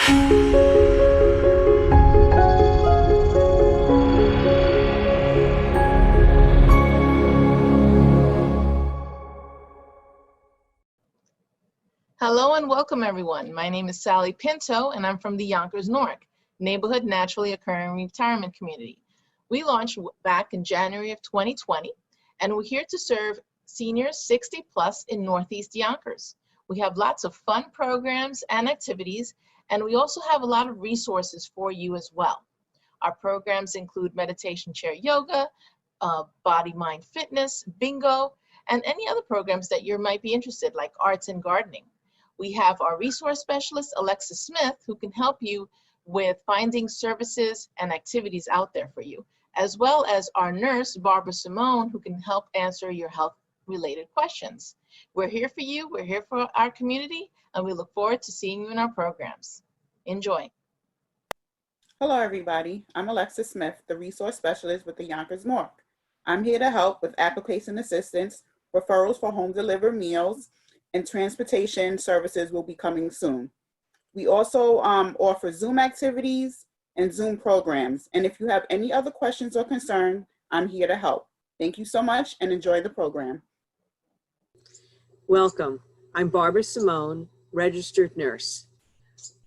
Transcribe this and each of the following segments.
Hello and welcome everyone. My name is Sally Pinto and I'm from the Yonkers Newark neighborhood naturally occurring retirement community. We launched back in January of 2020 and we're here to serve seniors 60 plus in Northeast Yonkers. We have lots of fun programs and activities, and we also have a lot of resources for you as well. Our programs include meditation chair yoga, body mind fitness, bingo, and any other programs that you might be interested, like arts and gardening. We have our resource specialist, Alexa Smith, who can help you with finding services and activities out there for you, as well as our nurse, Barbara Simone, who can help answer your health-related questions. We're here for you, we're here for our community, and we look forward to seeing you in our programs. Enjoy. Hello, everybody. I'm Alexa Smith, the resource specialist with the Yonkers Newark. I'm here to help with application assistance, referrals for home delivered meals, and transportation services will be coming soon. We also offer Zoom activities and Zoom programs. And if you have any other questions or concerns, I'm here to help. Thank you so much and enjoy the program. Welcome. I'm Barbara Simone, registered nurse.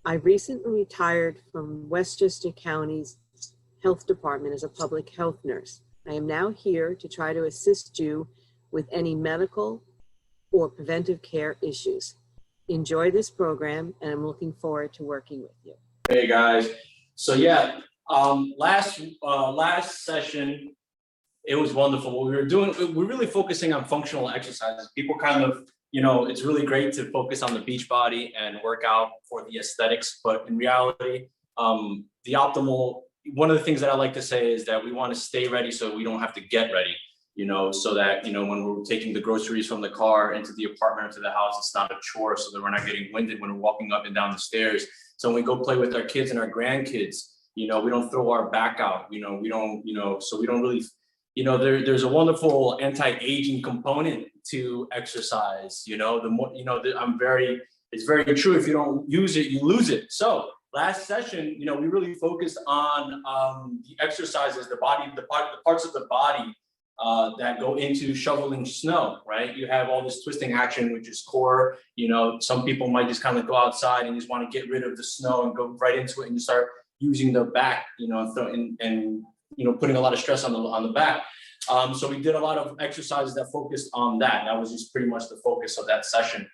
I recently retired from Westchester County's Health Department as a public health nurse. I am now here to try to assist you with any medical or preventive care issues. Enjoy this program, and I'm looking forward to working with you. Hey guys, so yeah, last session, it was wonderful. What we were doing, we're really focusing on functional exercises. People kind of, it's really great to focus on the beach body and work out for the aesthetics, but in reality, the optimal, one of the things that I like to say is that we want to stay ready so we don't have to get ready. So that, when we're taking the groceries from the car into the apartment or to the house, it's not a chore, so that we're not getting winded when we're walking up and down the stairs. So when we go play with our kids and our grandkids, we don't throw our back out, so we don't really, there's a wonderful anti-aging component to exercise, the more, it's very true. If you don't use it, you lose it. So last session, we really focused on the exercises, the parts of the body that go into shoveling snow, right? You have all this twisting action, which is core. Some people might just kind of go outside and just want to get rid of the snow and go right into it and you start using the back, and putting a lot of stress on the back. So we did a lot of exercises that focused on that. That was just pretty much the focus of that session.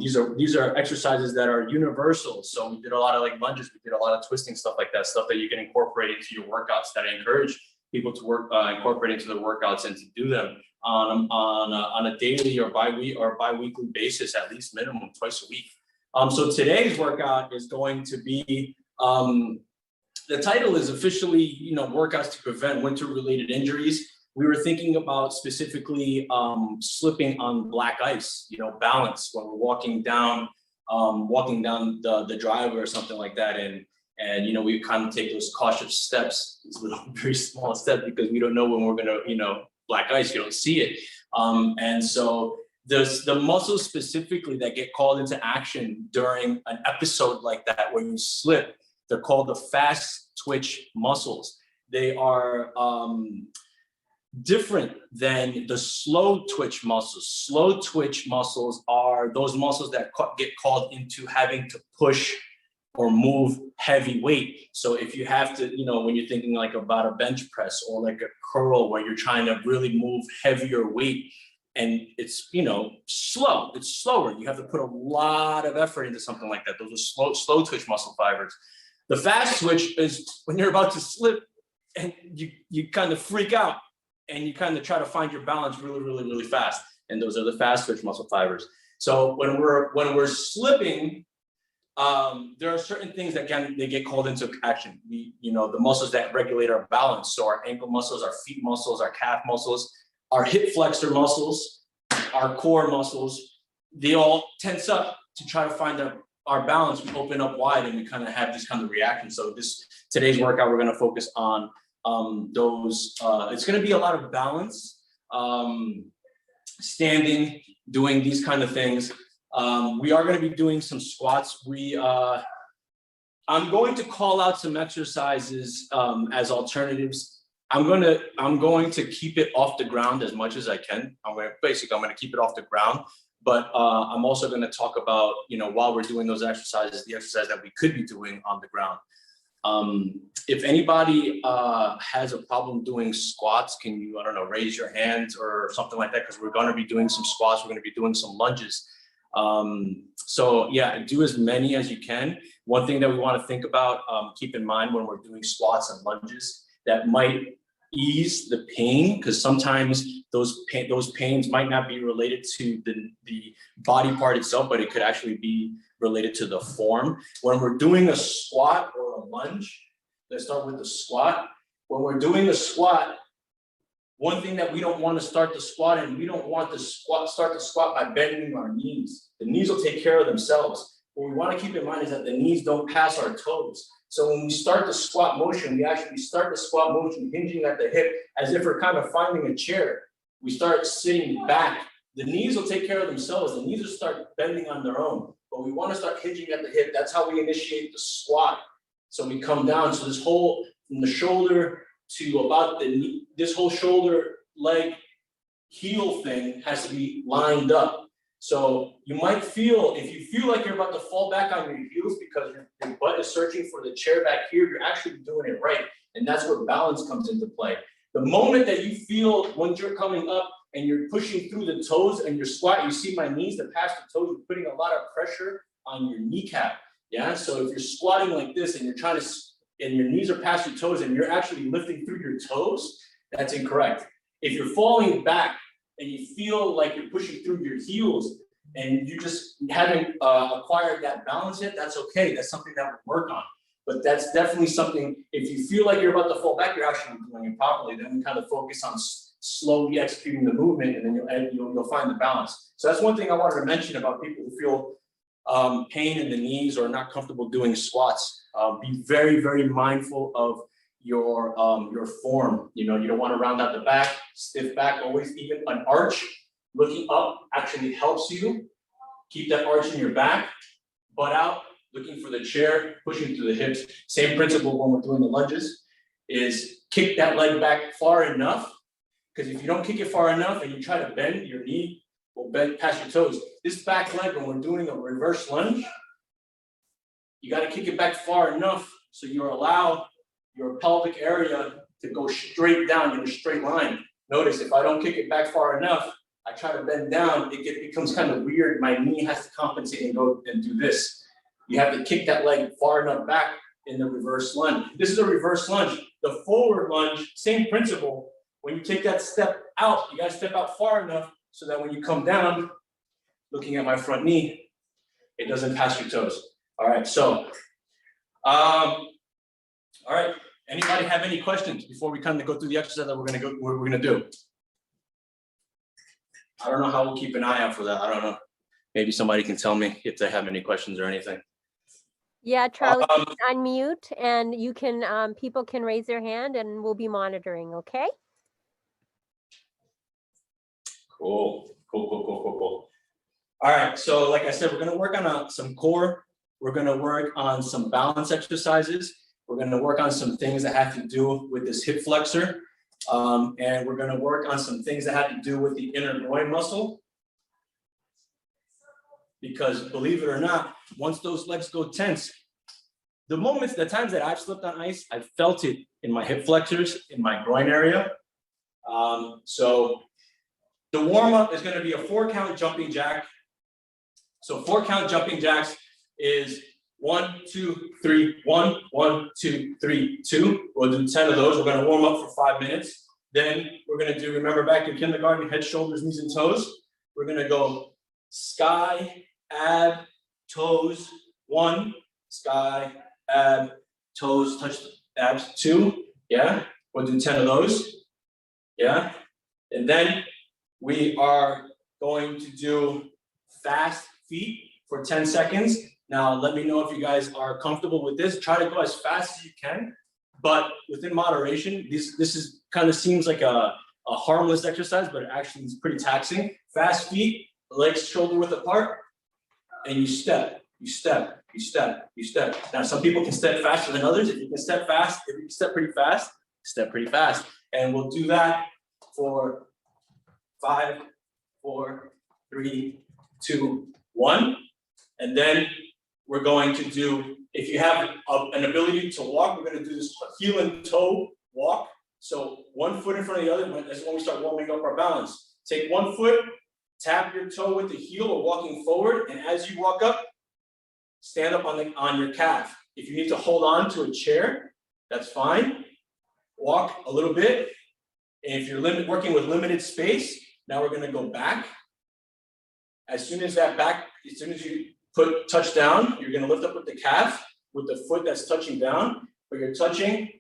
These are exercises that are universal. So we did a lot of like lunges, we did a lot of twisting, stuff like that, stuff that you can incorporate into your workouts that I encourage people to incorporate into their workouts and to do them on a daily or bi-weekly basis, at least minimum twice a week. So today's workout is going to be, the title is officially, workouts to prevent winter-related injuries. We were thinking about specifically slipping on black ice, balance when we're walking down the driveway or something like that. And we kind of take those cautious steps. It's a little very small step because we don't know when we're gonna, black ice, you don't see it. And so the muscles specifically that get called into action during an episode like that, where you slip, they're called the fast twitch muscles. They are different than the slow twitch muscles. Slow twitch muscles are those muscles that get called into having to push or move heavy weight. So if you have to, when you're thinking like about a bench press or like a curl where you're trying to really move heavier weight and it's, slow, it's slower. You have to put a lot of effort into something like that. Those are slow twitch muscle fibers. The fast twitch is when you're about to slip and you kind of freak out and you kind of try to find your balance really, really, really fast. And those are the fast twitch muscle fibers. So when we're slipping, there are certain things that they get called into action. The muscles that regulate our balance. So our ankle muscles, our feet muscles, our calf muscles, our hip flexor muscles, our core muscles, they all tense up to try to find our balance. We open up wide and we kind of have this kind of reaction. So today's workout, we're going to focus on those. It's going to be a lot of balance, standing, doing these kind of things. We are going to be doing some squats. I'm going to call out some exercises as alternatives. I'm going to keep it off the ground as much as I can. I'm going to keep it off the ground. But I'm also going to talk about, while we're doing those exercises, the exercise that we could be doing on the ground. If anybody has a problem doing squats, can you, raise your hands or something like that? Because we're going to be doing some squats. We're going to be doing some lunges. So yeah, do as many as you can. One thing that we want to think about, keep in mind when we're doing squats and lunges, that might ease the pain, because sometimes those pains might not be related to the body part itself, but it could actually be related to the form. When we're doing a squat or a lunge, let's start with the squat. When we're doing a squat, one thing that we don't want to start the squat, and we don't want to start the squat by bending our knees. The knees will take care of themselves. What we want to keep in mind is that the knees don't pass our toes. So when we start the squat motion, we actually start the squat motion hinging at the hip as if we're kind of finding a chair. We start sitting back. The knees will take care of themselves. The knees will start bending on their own. But we want to start hinging at the hip. That's how we initiate the squat. So we come down. So this whole, from the shoulder to about the knee, this whole shoulder, leg, heel thing has to be lined up. So you might feel, if you feel like you're about to fall back on your heels because your butt is searching for the chair back here, you're actually doing it right. And that's where balance comes into play. The moment that you feel when you're coming up and you're pushing through the toes and your squat, you see my knees that pass the toes, you're putting a lot of pressure on your kneecap. Yeah, so if you're squatting like this and you're trying to, and your knees are past your toes and you're actually lifting through your toes, that's incorrect. If you're falling back and you feel like you're pushing through your heels and you just haven't acquired that balance yet, that's okay. That's something that we'll work on. But that's definitely something, if you feel like you're about to fall back, you're actually doing it properly. Then we kind of focus on slowly executing the movement, and then you'll find the balance. So that's one thing I wanted to mention about people who feel pain in the knees or not comfortable doing squats. Be very, very mindful of your form. You don't want to round out the back, stiff back, always even an arch. Looking up actually helps you keep that arch in your back, butt out, looking for the chair, pushing through the hips. Same principle when we're doing the lunges, is kick that leg back far enough, because if you don't kick it far enough and you try to bend, your knee will bend past your toes. This back leg, when we're doing a reverse lunge, you got to kick it back far enough so you allow your pelvic area to go straight down in a straight line. Notice if I don't kick it back far enough, I try to bend down, it becomes kind of weird. My knee has to compensate and go and do this. You have to kick that leg far enough back in the reverse lunge. This is a reverse lunge. The forward lunge, same principle. When you take that step out, you got to step out far enough so that when you come down, looking at my front knee, it doesn't pass your toes. All right, so, all right. Anybody have any questions before we kind of go through the exercise that we're gonna do? I don't know how we'll keep an eye out for that. I don't know. Maybe somebody can tell me if they have any questions or anything. Yeah, Charlie, you can unmute and you can, people can raise their hand and we'll be monitoring, okay? Cool. All right, so like I said, we're gonna work on some core. We're gonna work on some balance exercises. We're gonna work on some things that have to do with this hip flexor. And we're gonna work on some things that have to do with the inner groin muscle. Because believe it or not, once those legs go tense, the times that I've slipped on ice, I've felt it in my hip flexors, in my groin area. So the warm-up is gonna be a 4-count jumping jack. So 4-count jumping jacks is 1, 2, 3, 1, 1, 2, 3, 2. We'll do 10 of those. We're gonna warm up for 5 minutes. Then we're gonna do, remember back in kindergarten, head, shoulders, knees, and toes. We're gonna go sky, ab, toes, 1, sky, ab, toes, touch the abs, 2. Yeah, we'll do 10 of those. Yeah, and then we are going to do fast feet for 10 seconds. Now, let me know if you guys are comfortable with this. Try to go as fast as you can, but within moderation. This is kind of seems like a harmless exercise, but it actually is pretty taxing. Fast feet, legs shoulder width apart, and you step, you step, you step. Now, some people can step faster than others. If you can step fast, if you can step pretty fast, step pretty fast. And we'll do that for 5, 4, 3, 2, 1. And then we're going to do, if you have an ability to walk, we're going to do this heel and toe walk. So one foot in front of the other, that's when we start warming up our balance. Take one foot, tap your toe with the heel or walking forward, and as you walk up, stand up on your calf. If you need to hold on to a chair, that's fine. Walk a little bit. And if you're working with limited space, now we're going to go back. As soon as you touch down, you're going to lift up with the calf with the foot that's touching down, but you're touching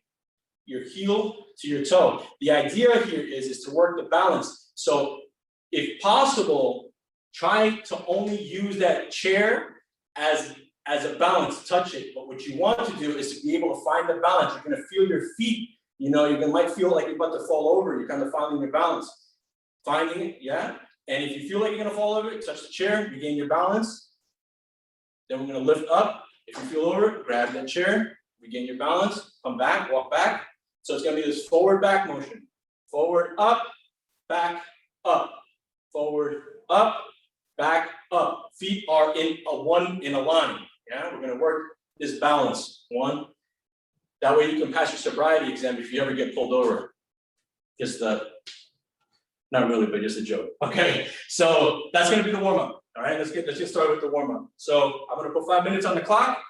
your heel to your toe. The idea here is to work the balance. So if possible, try to only use that chair as a balance, touch it. But what you want to do is to be able to find the balance. You're going to feel your feet. You know, you might feel like you're about to fall over. You're kind of finding your balance. Finding it, yeah? And if you feel like you're going to fall over, touch the chair, regain your balance. Then we're going to lift up. If you feel over, grab that chair, regain your balance, come back, walk back. So it's going to be this forward back motion. Forward, up, back, up. Forward, up, back, up. Feet are in a line. Yeah, we're going to work this balance. 1. That way you can pass your sobriety exam if you ever get pulled over. Not really, but just a joke. Okay, so that's going to be the warm up. All right, let's get started with the warm up. So I'm going to put 5 minutes on the clock,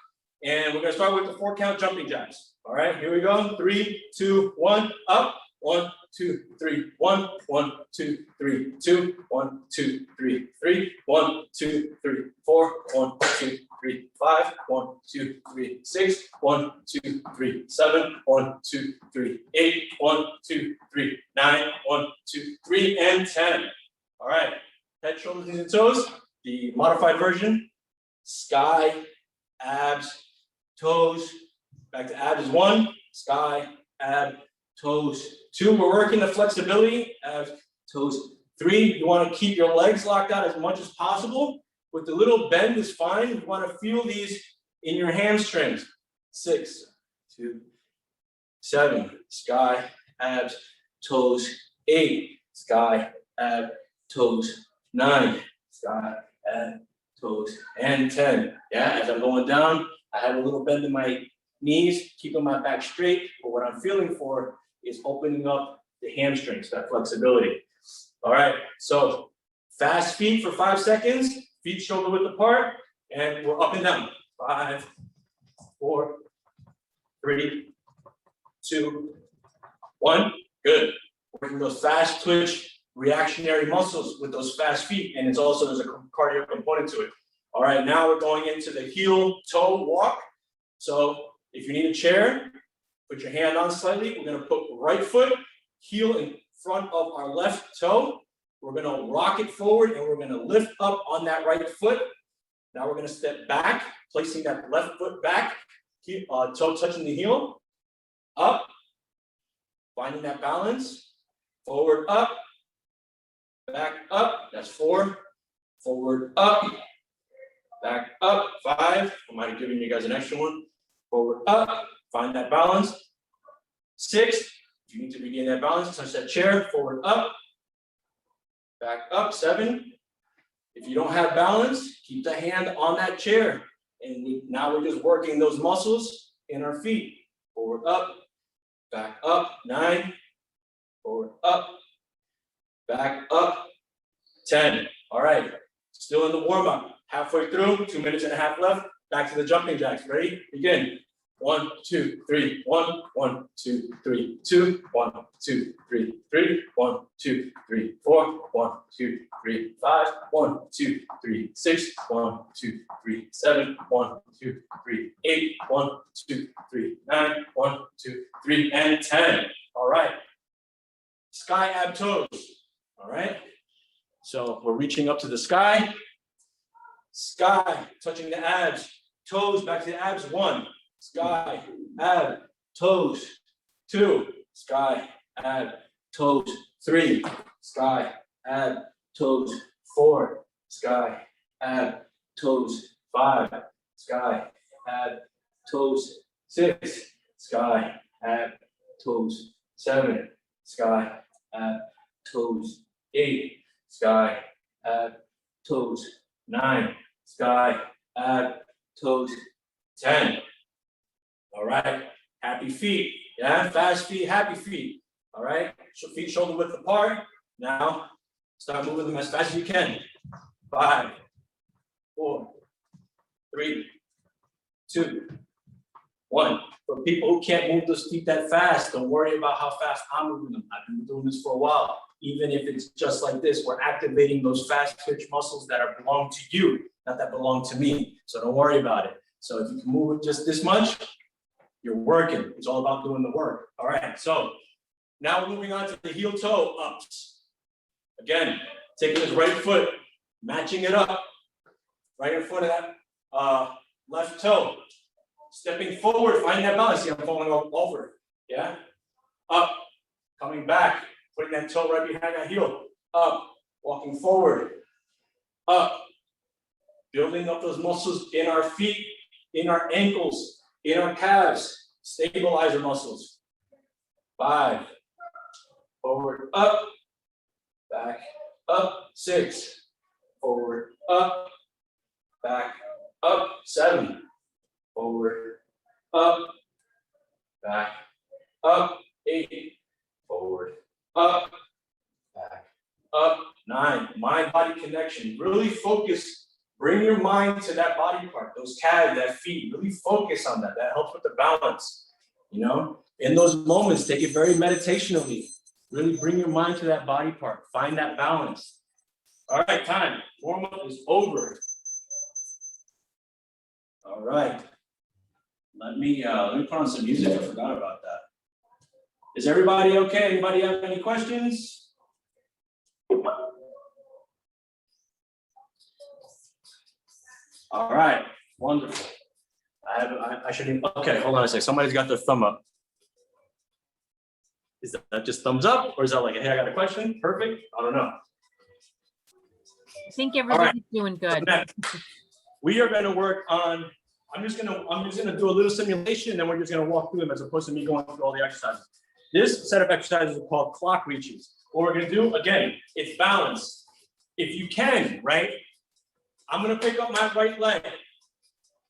and we're going to start with the 4 count jumping jacks. All right, here we go. 3, 2, 1, up. 1, 2, 3, 1, 1, 2, 3, 2, 1, 2, 3, 3, 1, 2, 3, 4, 1, 2, 3, 5, 1, 2, 3, 6, 1, 2, 3, 7, 1, 2, 3, 8, 1, 2, 3, 9, 1, 2, 3, and 10. All right, head, shoulders, knees, and toes. The modified version, sky, abs, toes. Back to abs is 1, sky, ab, toes. 2, we're working the flexibility, abs, toes. 3, you want to keep your legs locked out as much as possible. With the little bend is fine. You want to feel these in your hamstrings. 6, 2, 7, sky, abs, toes. 8, sky, ab, toes. 9, sky, ab, toes. And 10. Yeah, as I'm going down, I have a little bend in my knees, keeping my back straight. But what I'm feeling for is opening up the hamstrings, that flexibility. All right, so fast feet for 5 seconds, feet shoulder width apart, and we're up and down. 5, 4, 3, 2, 1. Good. Working those fast twitch reactionary muscles with those fast feet, and it's also there's a cardio component to it. All right, now we're going into the heel toe walk. So if you need a chair, put your hand on slightly. We're going to put right foot, heel in front of our left toe. We're going to rock it forward, and we're going to lift up on that right foot. Now we're going to step back, placing that left foot back, toe touching the heel, up, finding that balance, forward, up, back, up. That's 4. Forward, up, back, up. 5. I might have given you guys an extra one. Forward, up, find that balance. 6, if you need to regain that balance, touch that chair, forward, up, back up. 7, if you don't have balance, keep the hand on that chair. And now we're just working those muscles in our feet. Forward, up, back up. 9, forward, up, back up. 10. All right, still in the warm-up. Halfway through, 2.5 minutes left. Back to the jumping jacks. Ready? Begin. 1, 2, 3, 1, 1, 2, 3, 2, 1, 2, 3, 3, 1, 2, 3, 4, 1, 2, 3, 5, 1, 2, 3, 6, 1, 2, 3, 7, 1, 2, 3, 8, 1, 2, 3, 9, 1, 2, 3, and 10. All right. Sky ab toes. All right. So we're reaching up to the sky. Sky, touching the abs. Toes back to the abs. 1. Sky, ab, toes. 2. Sky, ab, toes. 3. Sky, ab, toes. 4. Sky, ab, toes. 5. sky, ab, toes, 6, sky, ab, toes, 7, sky, ab, toes, 8, sky, ab, toes, 9, sky, ab, toes, 10. All right, happy feet, yeah, fast feet, happy feet. All right, so feet shoulder width apart. Now, start moving them as fast as you can. 5, 4, 3, 2, 1. For people who can't move those feet that fast, don't worry about how fast I'm moving them. I've been doing this for a while. Even if it's just like this, we're activating those fast twitch muscles that belong to you, not that belong to me. So don't worry about it. So if you can move it just this much, you're working. It's all about doing the work. All right, so now we're moving on to the heel toe ups. Again, taking his right foot, matching it up, right in front of that left toe. Stepping forward, find that balance. See, I'm falling over. Yeah? Up, coming back, putting that toe right behind that heel. Up, walking forward. Up, building up those muscles in our feet, in our ankles, in our calves, stabilizer muscles. 5, forward, up, back, up, 6, forward, up, back, up, 7, forward, up, back, up, 8, forward, up, back, up, 9. Mind-body connection. Really focus. Bring your mind to that body part, those calves, that feet. Really focus on that. That helps with the balance. You know, in those moments, take it very meditationally. Really bring your mind to that body part. Find that balance. All right, time. Warm-up is over. All right. Let me put on some music. I forgot about that. Is everybody okay? Anybody have any questions? All right, wonderful. I should, okay, hold on a sec. Somebody's got their thumb up. Is that just thumbs up, or is that like, hey, I got a question? Perfect. I don't know. I think everybody's doing good. So we are going to work on. I'm just gonna do a little simulation, and then we're just gonna walk through them as opposed to me going through all the exercises. This set of exercises are called clock reaches. What we're gonna do, again, it's balance. If you can, right? I'm gonna pick up my right leg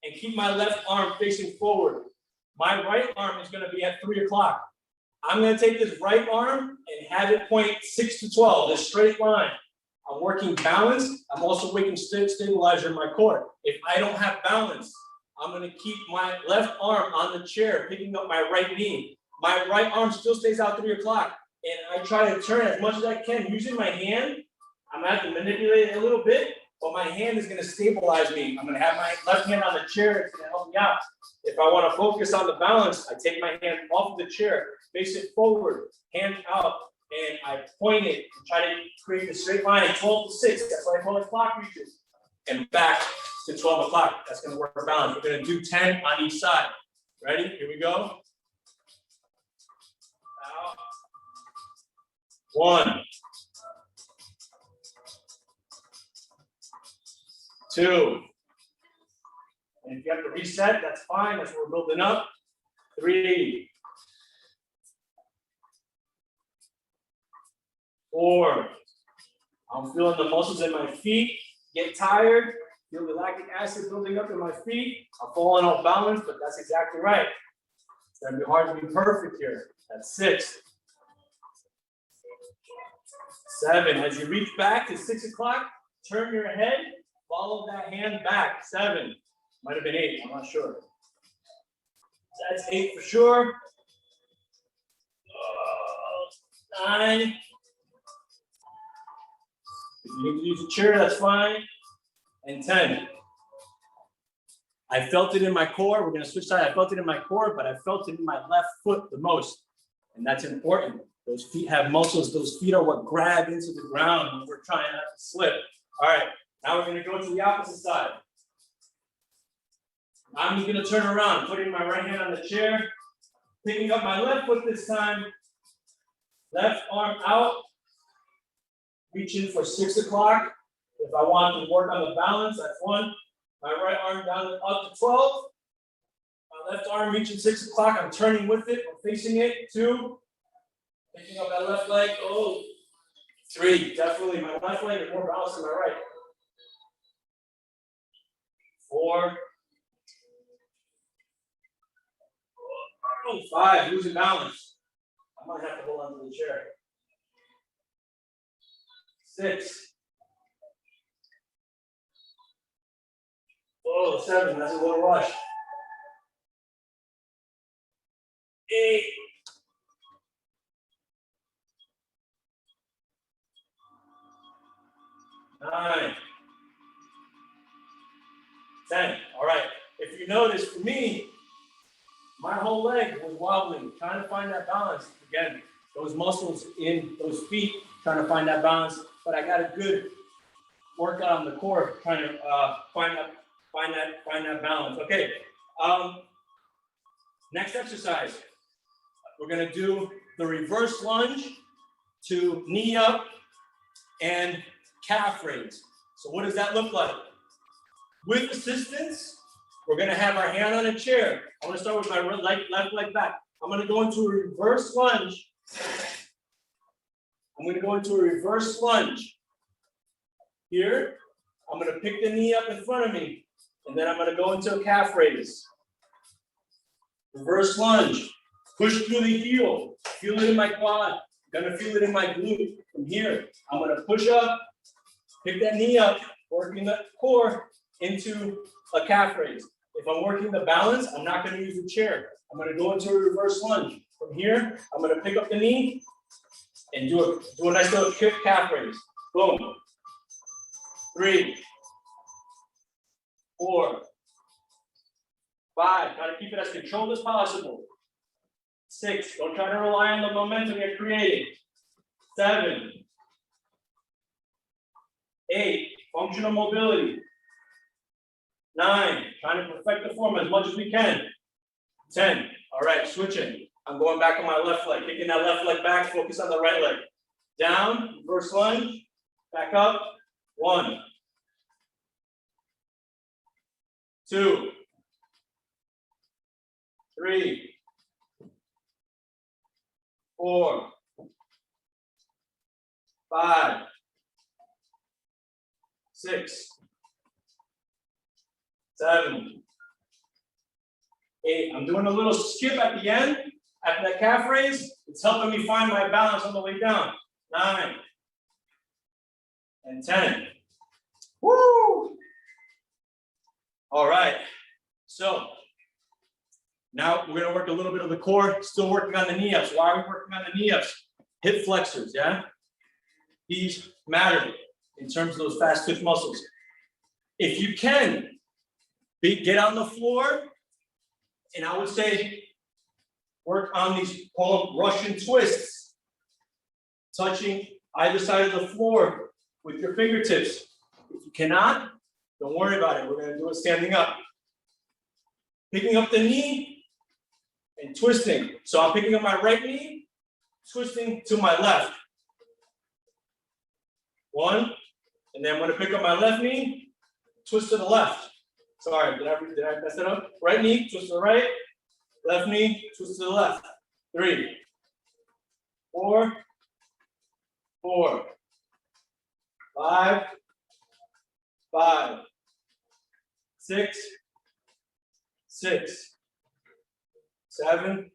and keep my left arm facing forward. My right arm is gonna be at 3 o'clock. I'm gonna take this right arm and have it point 6 to 12, this straight line. I'm working balance. I'm also working stabilizer in my core. If I don't have balance, I'm gonna keep my left arm on the chair, picking up my right knee. My right arm still stays out 3 o'clock. And I try to turn as much as I can using my hand. I'm gonna have to manipulate it a little bit, but my hand is gonna stabilize me. I'm gonna have my left hand on the chair, it's gonna help me out. If I wanna focus on the balance, I take my hand off the chair, face it forward, hand out, and I point it and try to create a straight line, 12 to 6, that's why I call it clock reaches. And back to 12 o'clock, that's gonna work for balance. We're gonna do 10 on each side. Ready? Here we go. Out. 1, 2. And if you have to reset, that's fine, that's what we're building up. 3, 4. I'm feeling the muscles in my feet get tired. Feel the lactic acid building up in my feet. I'm falling off balance, but that's exactly right. It's gonna be hard to be perfect here. That's 6. 7. As you reach back to 6 o'clock, turn your head, follow that hand back. 7. Might have been 8, I'm not sure. That's 8 for sure. 9. If you need to use a chair, that's fine. And 10. I felt it in my core. We're going to switch sides. I felt it in my core, but I felt it in my left foot the most. And that's important. Those feet have muscles. Those feet are what grab into the ground when we're trying not to slip. All right. Now we're going to go to the opposite side. I'm just going to turn around, putting my right hand on the chair, picking up my left foot this time. Left arm out. Reaching for 6 o'clock. If I want to work on the balance, that's 1. My right arm down up to 12. My left arm reaching 6 o'clock. I'm turning with it. I'm facing it. 2. Picking up that left leg. Oh. 3. Definitely my left leg is more balanced than my right. 4. Oh, 5. Losing balance. I might have to hold on to the chair. 6. Oh, 7. That's a little rush. 8. 9. 10. All right. If you notice, for me, my whole leg was wobbling, trying to find that balance. Again, those muscles in those feet, trying to find that balance. But I got a good workout on the core, trying to find that balance. Okay. Next exercise, we're gonna do the reverse lunge to knee up and calf raise. So what does that look like? With assistance, we're gonna have our hand on a chair. I'm gonna start with my left leg back. I'm gonna go into a reverse lunge. I'm gonna go into a reverse lunge. Here, I'm gonna pick the knee up in front of me, and then I'm gonna go into a calf raise. Reverse lunge, push through the heel, feel it in my quad, gonna feel it in my glute. From here, I'm gonna push up, pick that knee up, working the core into a calf raise. If I'm working the balance, I'm not gonna use the chair. I'm gonna go into a reverse lunge. From here, I'm gonna pick up the knee and do a nice little kick calf raise. Boom. 3, 4, 5, try to keep it as controlled as possible. 6, don't try to rely on the momentum you're creating. 7, 8, functional mobility. 9, trying to perfect the form as much as we can. 10, all right, switching. I'm going back on my left leg, kicking that left leg back, focus on the right leg. Down, reverse lunge, back up. 1, 2, 3, 4, 5, 6, 7, 8. I'm doing a little skip at the end, after that calf raise. It's helping me find my balance on the way down. 9 and 10. Woo! All right. So now we're going to work a little bit of the core, still working on the knee ups. Why are we working on the knee ups? Hip flexors, yeah? These matter in terms of those fast twitch muscles. If you can, get on the floor, and I would say work on these called Russian twists, touching either side of the floor with your fingertips. If you cannot, don't worry about it. We're going to do it standing up. Picking up the knee and twisting. So I'm picking up my right knee, twisting to my left. 1, and then I'm going to pick up my left knee, twist to the left. Sorry, did I mess it up? Right knee, twist to the right. Left knee, twist to the left. 3, 4, 4, 5, 5, 6, 6, 7,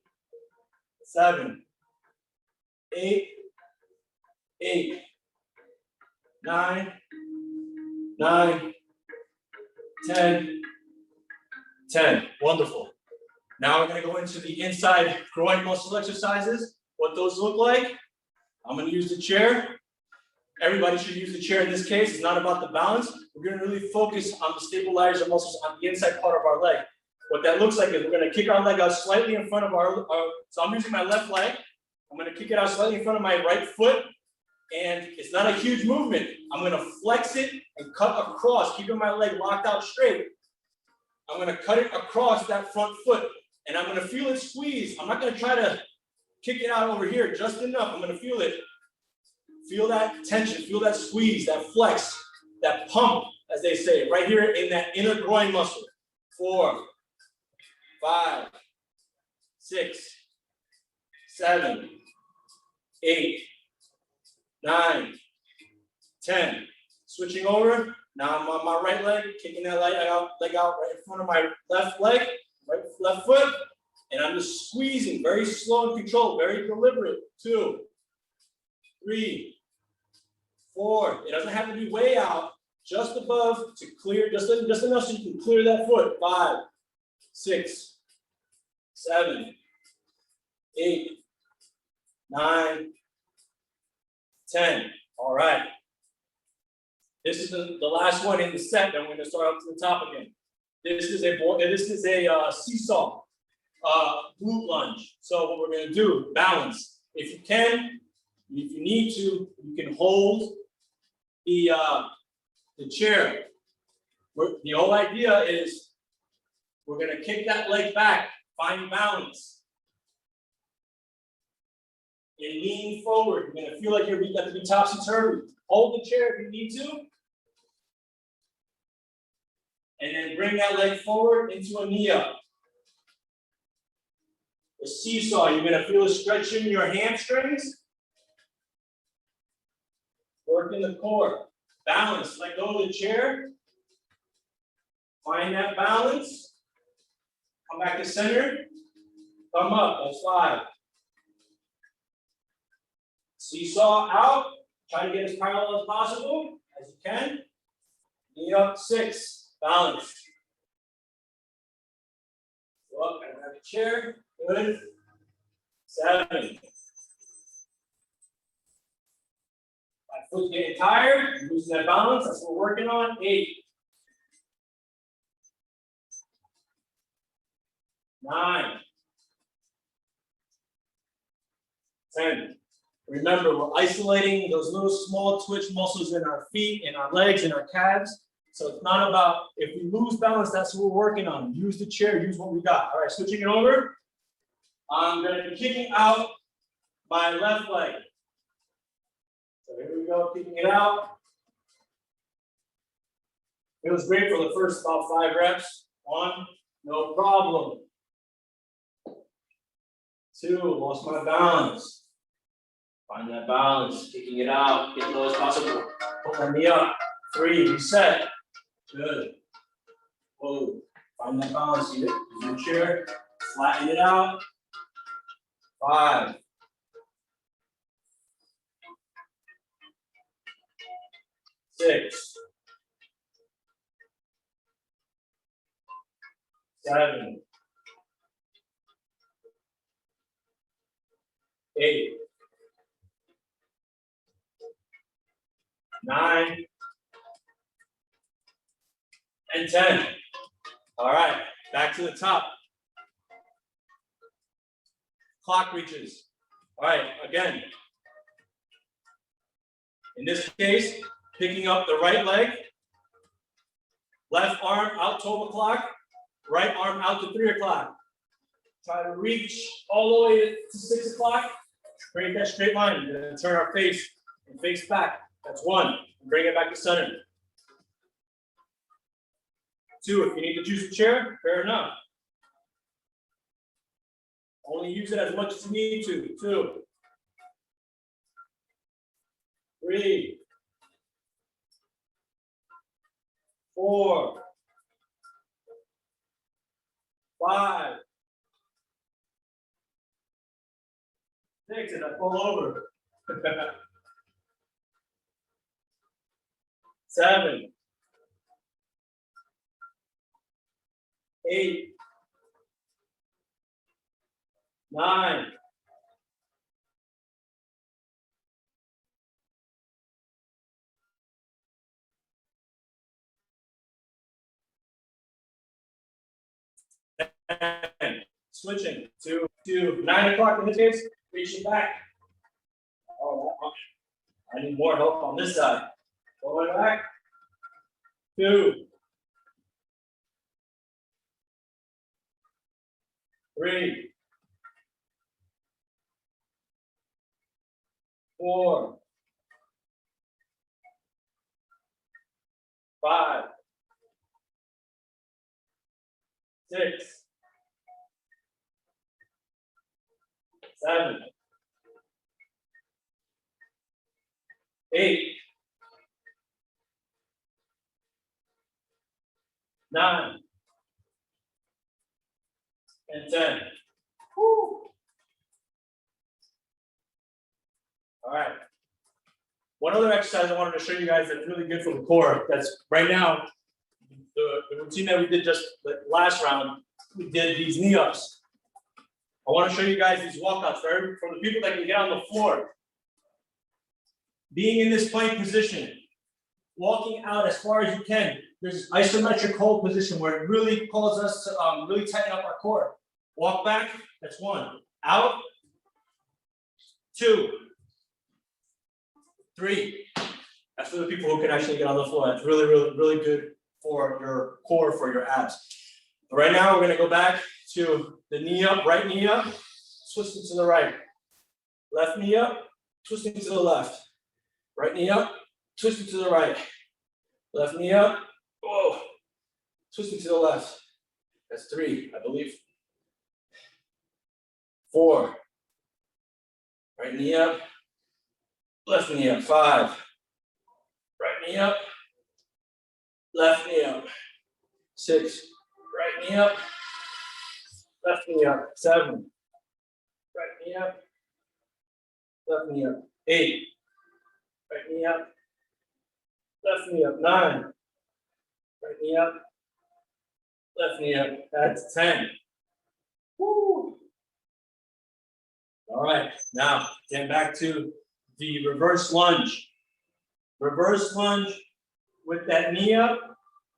7, 8, 8, 9, 9, 10, 10. Wonderful. Now we're going to go into the inside groin muscle exercises. What those look like. I'm going to use the chair. Everybody should use the chair in this case. It's not about the balance. We're going to really focus on the stabilizer muscles on the inside part of our leg. What that looks like is we're going to kick our leg out slightly in front of so I'm using my left leg. I'm going to kick it out slightly in front of my right foot. And it's not a huge movement. I'm going to flex it and cut across, keeping my leg locked out straight. I'm going to cut it across that front foot. And I'm going to feel it squeeze. I'm not going to try to kick it out over here just enough. I'm going to feel it. Feel that tension, feel that squeeze, that flex, that pump as they say, right here in that inner groin muscle. 4, 5, 6, 7, 8, 9, 10. Switching over. Now I'm on my right leg, kicking that leg out right in front of my left leg, left foot, and I'm just squeezing, very slow and controlled, very deliberate. 2, 3, 4. It doesn't have to be way out, just above to clear, just enough so you can clear that foot. 5, 6, 7, 8, 9, 10. All right. This is the last one in the set. Then we're going to start up to the top again. This is a seesaw glute lunge. So what we're going to do, balance. If you can, if you need to, you can hold the chair. The whole idea is we're going to kick that leg back, find balance, and lean forward. You're going to feel like you're going to be topsy-turvy. Hold the chair if you need to. And then bring that leg forward into a knee up. The seesaw, you're going to feel a stretch in your hamstrings. Work in the core. Balance, let go of the chair. Find that balance. Come back to center. Come up, that's 5. Seesaw out. Try to get as parallel as possible, as you can. Knee up, 6. Balance. Go up and grab the chair. Good. 7. My foot's getting tired. Losing that balance. That's what we're working on. 8. 9. 10. Remember, we're isolating those little small twitch muscles in our feet, in our legs, in our calves. So it's not about, if we lose balance, that's what we're working on. Use the chair, use what we got. All right, switching it over. I'm going to be kicking out my left leg. So here we go, kicking it out. Feels great for the first about 5 reps. 1, no problem. 2, lost my balance. Find that balance, kicking it out, get low as possible. Put my knee up. 3, reset. Good. Whoa. Find that balance. Use your chair. Flatten it out. 5. 6. 7. 8. 9. And 10. All right, back to the top. Clock reaches. All right, again. In this case, picking up the right leg, left arm out 12 o'clock, right arm out to 3 o'clock. Try to reach all the way to 6 o'clock. Create that straight line. You're going to turn our face and face back. That's 1. Bring it back to center. 2, if you need to choose a chair, fair enough. Only use it as much as you need to. 2. 3. 4. 5. 6, and I pull over. 7. 8. 9. 10. Switching to 9 o'clock in this case, reaching back. Oh, I need more help on this side. Going back. 2. 3. 4. 5, 6, 7, 8, 9, and 10. Woo. All right. One other exercise I wanted to show you guys that's really good for the core. That's right now, the routine that we did just the last round, we did these knee ups. I want to show you guys these walkouts for the people that can get on the floor. Being in this plank position, walking out as far as you can. There's isometric hold position where it really calls us to really tighten up our core. Walk back, that's 1. Out, 2, 3. That's for the people who can actually get on the floor. That's really, really, really good for your core, for your abs. But right now, we're gonna go back to the knee up, right knee up, twisting to the right. Left knee up, twisting to the left. Right knee up, twisting to the right. Left knee up, whoa, twisting to the left. That's 3, I believe. 4. Right knee up, left knee up. 5. Right knee up, left knee up. 6. Right knee up, left knee up. 7. Right knee up, left knee up. 8. Right knee up, left knee up. 9. Right knee up, left knee up. That's 10. Woo! All right, now getting back to the reverse lunge. Reverse lunge with that knee up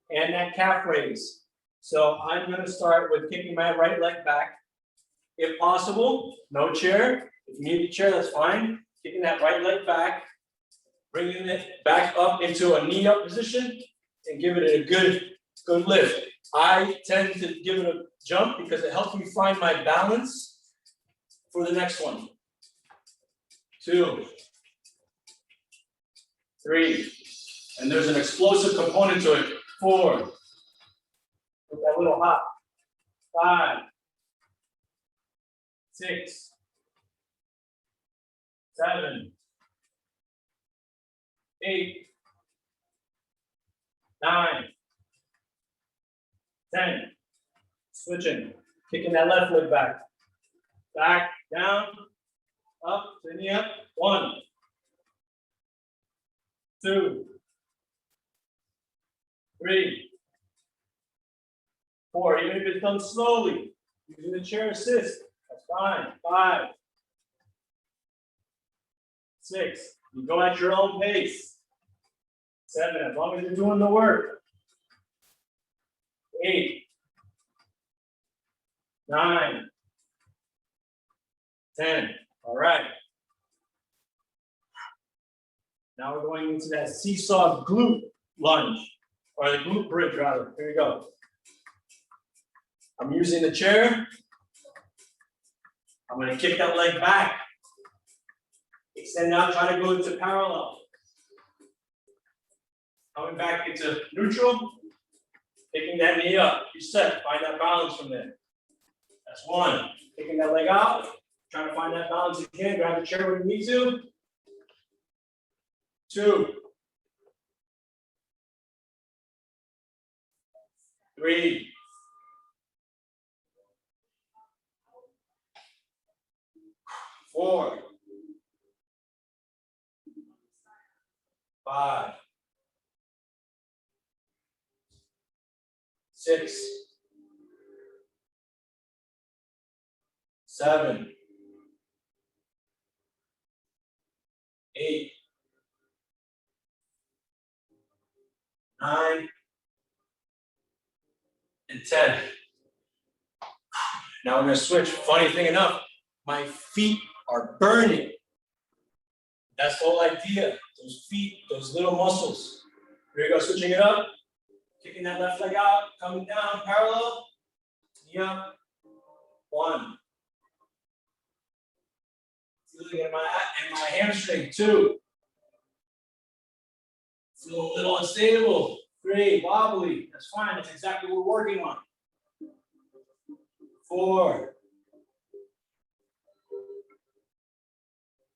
and that calf raise. So I'm going to start with kicking my right leg back. If possible, no chair. If you need a chair, that's fine. Kicking that right leg back, bringing it back up into a knee up position and give it a good lift. I tend to give it a jump because it helps me find my balance for the next one. 2, 3, and there's an explosive component to it. 4, with that little hop. 5, 6, 7, 8, 9, 10. Switching, kicking that left leg back. Back, down, up, to the knee up. 1, 2, 3, 4. Even if it's done slowly, using the chair assist, that's fine. 5, 6. You go at your own pace. 7, as long as you're doing the work. 8, 9, 10. All right. Now we're going into that seesaw glute lunge, or the glute bridge rather. Here we go. I'm using the chair. I'm going to kick that leg back. Extend out, try to go into parallel. Coming back into neutral. Picking that knee up. You set. Find that balance from there. That's 1. Picking that leg out. Trying to find that balance again. Grab the chair when you need to. 2, 3, 4, 5, 6, 7, 8, 9, and 10. Now we're going to switch. Funny thing enough, my feet are burning. That's the whole idea. Those feet, those little muscles. Here we go, switching it up. Kicking that left leg out, coming down, parallel. Knee up. 1. Feeling in my hamstring. 2. Feel a little unstable. 3, wobbly, that's fine, that's exactly what we're working on. 4,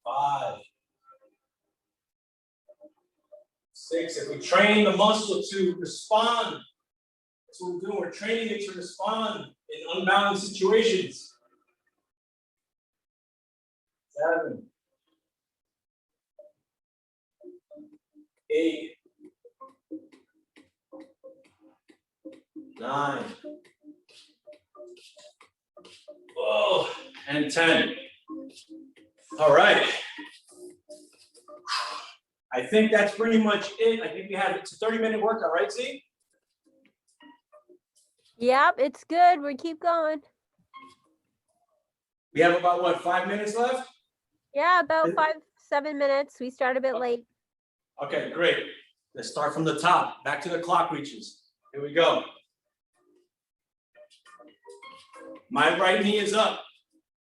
5, 6. If we train the muscle to respond, that's what we're doing. We're training it to respond in unbalanced situations. 7, 8, 9, oh, and 10. All right. I think that's pretty much it. I think we have, it's a 30-minute workout, right, Z? Yep, it's good. We keep going. We have about, what, 5 minutes left? Yeah, about 7 minutes. We start a bit late. Okay, great. Let's start from the top, back to the clock reaches. Here we go. My right knee is up.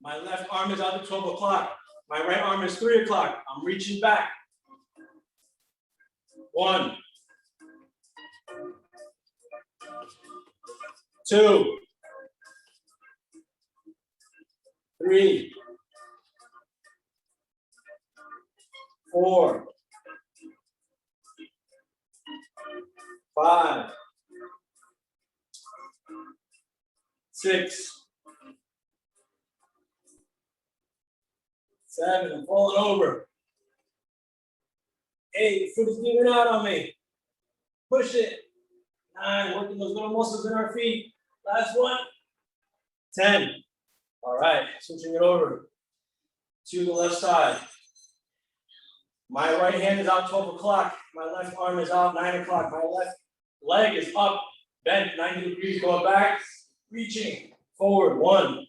My left arm is out to 12 o'clock. My right arm is 3 o'clock. I'm reaching back. 1, 2, 3, 4, 5, 6, 7, I'm falling over. 8, foot is giving out on me. Push it. 9, working those little muscles in our feet. Last one. 10. All right, switching it over to the left side. My right hand is out 12 o'clock. My left arm is out 9 o'clock. My left leg is up, bent 90 degrees, going back, reaching forward. 1,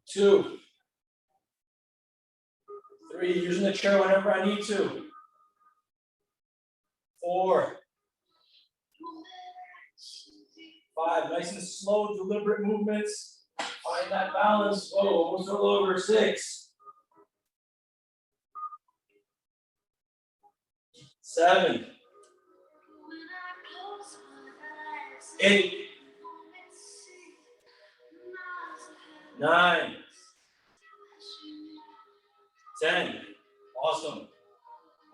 2, 3, using the chair whenever I need to. 4, 5, nice and slow, deliberate movements. Find that balance. Oh, almost all over. 6, 7, 8, 9, 10. Awesome.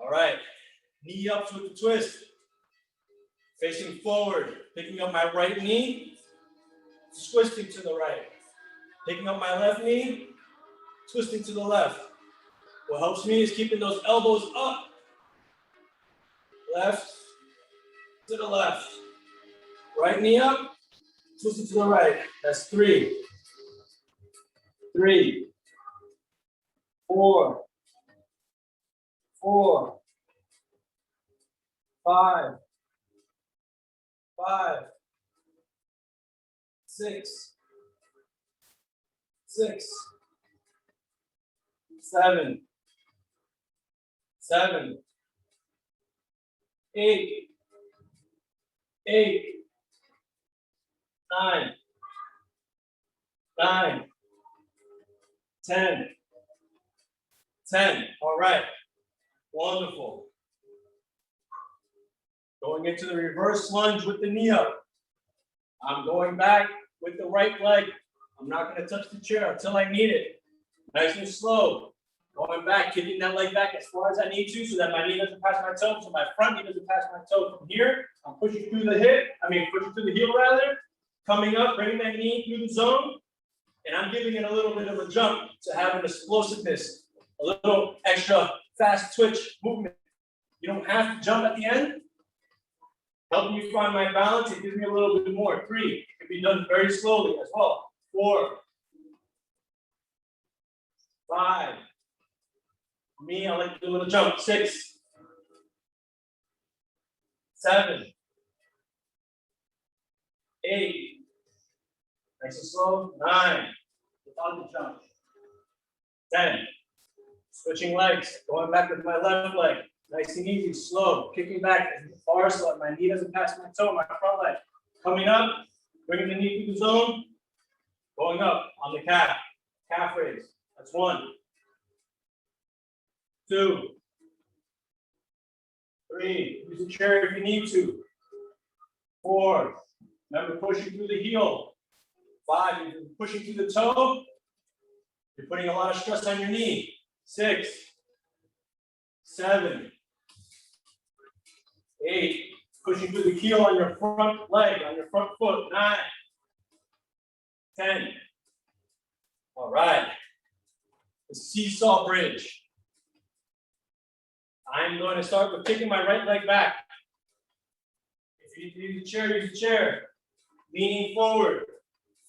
All right. Knee up with the twist. Facing forward. Picking up my right knee. Twisting to the right. Picking up my left knee. Twisting to the left. What helps me is keeping those elbows up. Left to the left. Right knee up. Twisting to the right. That's 3. 3, 4, 4, 5, 5, 6, 6, 7, 7, 8, 8, 9, 9, 10, 10. All right. Wonderful. Going into the reverse lunge with the knee up. I'm going back with the right leg. I'm not going to touch the chair until I need it. Nice and slow. Going back, kicking that leg back as far as I need to so that my knee doesn't pass my toe. So my front knee doesn't pass my toe. From here, I'm pushing through the hip. Pushing through the heel rather. Coming up, bringing that knee through the zone. And I'm giving it a little bit of a jump to have an explosiveness, a little extra fast twitch movement. You don't have to jump at the end. Helping me find my balance, it gives me a little bit more. 3, it can be done very slowly as well. 4, 5. For me, I like to do a little jump. 6, 7, 8. Nice and slow. 9. Without the jump. 10. Switching legs. Going back with my left leg. Nice and easy. Slow. Kicking back as far so that my knee doesn't pass my toe. My front leg. Coming up. Bringing the knee through the zone. Going up on the calf. Calf raise. That's 1. 2. 3, use the chair if you need to. 4, remember pushing through the heel. 5, if you're pushing through the toe, you're putting a lot of stress on your knee. 6, 7, 8, pushing through the heel on your front leg, on your front foot. 9, 10. All right. The Seesaw Bridge. I'm going to start with kicking my right leg back. If you need to use a chair, use a chair. Leaning forward,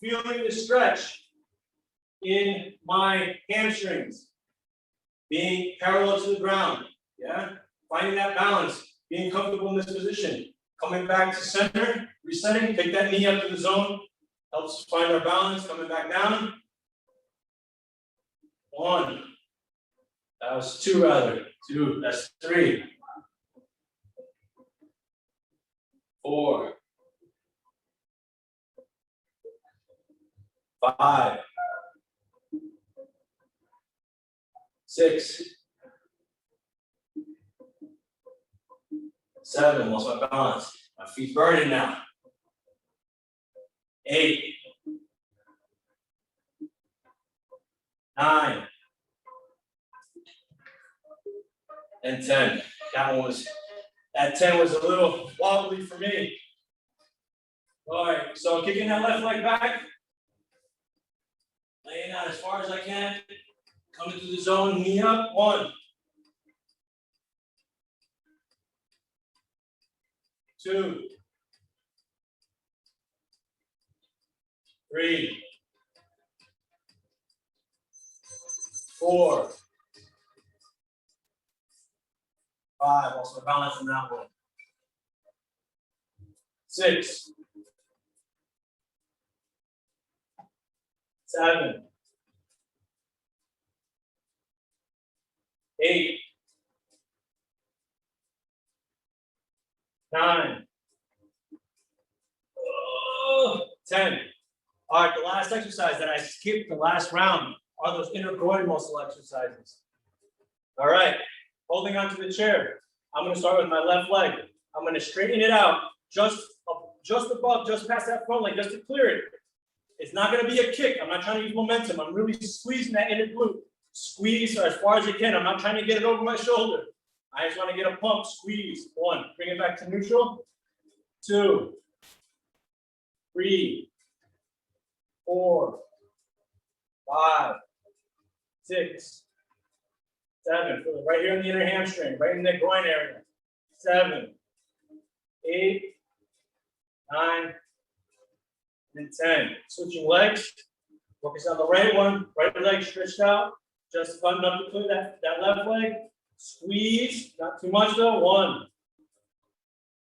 feeling the stretch in my hamstrings, being parallel to the ground. Yeah, finding that balance, being comfortable in this position, coming back to center, resetting, take that knee up to the zone, helps us find our balance, coming back down. 1. That was 2 rather. 2, that's 3. 4. 5. 6. 7, lost my balance. My feet burning now. 8. 9. And 10. That 10 was a little wobbly for me. All right, so kicking that left leg back. Laying out as far as I can. Coming to the zone, knee up. 1. 2. 3. 4. 5. Also balance in that one. 6. 7. 8. 9. 10. All right, the last exercise that I skipped the last round are those inner groin muscle exercises. All right, holding onto the chair. I'm going to start with my left leg. I'm going to straighten it out just above, just past that front leg, just to clear it. It's not going to be a kick. I'm not trying to use momentum. I'm really squeezing that inner glute. Squeeze as far as you can. I'm not trying to get it over my shoulder. I just want to get a pump, squeeze. 1, bring it back to neutral. 2, 3, 4, 5, 6, 7. Feel it right here in the inner hamstring, right in the groin area. 7, 8, 9, and 10. Switching legs. Focus on the right one. Right leg stretched out. Just button up to clear that left leg. Squeeze. Not too much though. 1,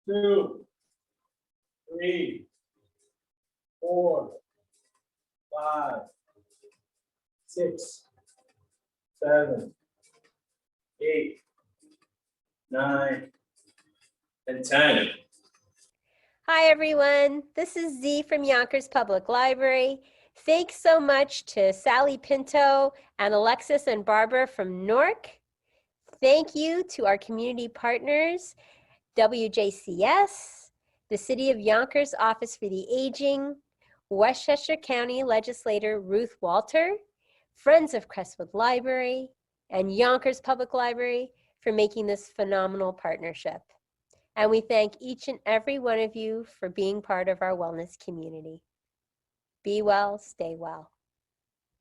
2, 3, 4, 5, 6, 7, 8, 9, and 10. Hi, everyone. This is Z from Yonkers Public Library. Thanks so much to Sally Pinto and Alexis and Barbara from Newark. Thank you to our community partners, WJCS, the City of Yonkers Office for the Aging, Westchester County Legislator Ruth Walter, Friends of Crestwood Library, and Yonkers Public Library for making this phenomenal partnership. And we thank each and every one of you for being part of our wellness community. Be well, stay well.